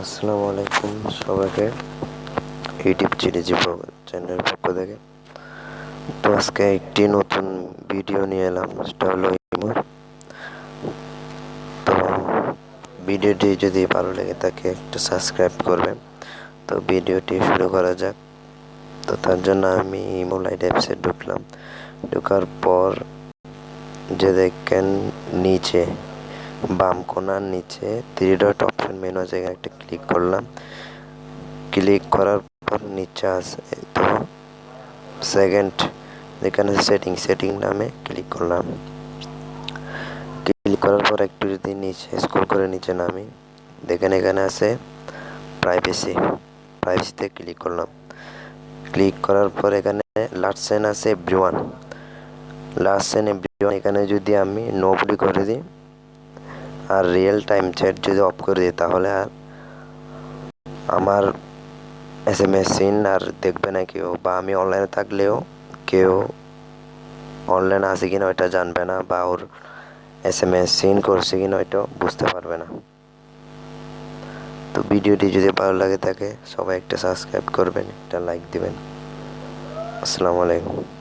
আসসালামু আলাইকুম সবাইকে ইউটিউব চ্যানেলের পক্ষ থেকে। তো আজকে একটি নতুন ভিডিও নিয়ে এলাম, সেটা হলো ইমো। তো ভিডিওটি যদি ভালো লেগে থাকে একটা সাবস্ক্রাইব করবেন। তো ভিডিওটি শুরু করা যাক। তো তার জন্য আমি ইমো লাইট অ্যাপসে ঢুকলাম। ঢোকার পর যে দেখেন নিচে বাম কোণার নিচে 3 ডট অপশন মেনু আছে, এখানে একটা ক্লিক করলাম। ক্লিক করার পর নিচে আছে তো সেকেন্ড যেখানে সেটিং নামে ক্লিক করলাম। ক্লিক করার পর একটু যদি নিচে স্ক্রল করে নিচে নামি, দেখেন এখানে আছে প্রাইভেসিতে ক্লিক করলাম। ক্লিক করার পর এখানে লাস্ট সেন আছে এভরিওয়ান, এখানে যদি আমি নো করে দিই আর রিয়েল টাইম চ্যাট যদি অফ করে দিই, তাহলে আর আমার SMS সিন আর দেখবে না কেউ, বা আমি অনলাইনে থাকলেও কেউ অনলাইনে আছে কিনা ওইটা জানবে না, বা ওর SMS সিন করছে কিনা ওইটাও বুঝতে পারবে না। তো ভিডিওটি যদি ভালো লাগে থাকে সবাই একটা সাবস্ক্রাইব করবেন, একটা লাইক দিবেন। আসসালামু আলাইকুম।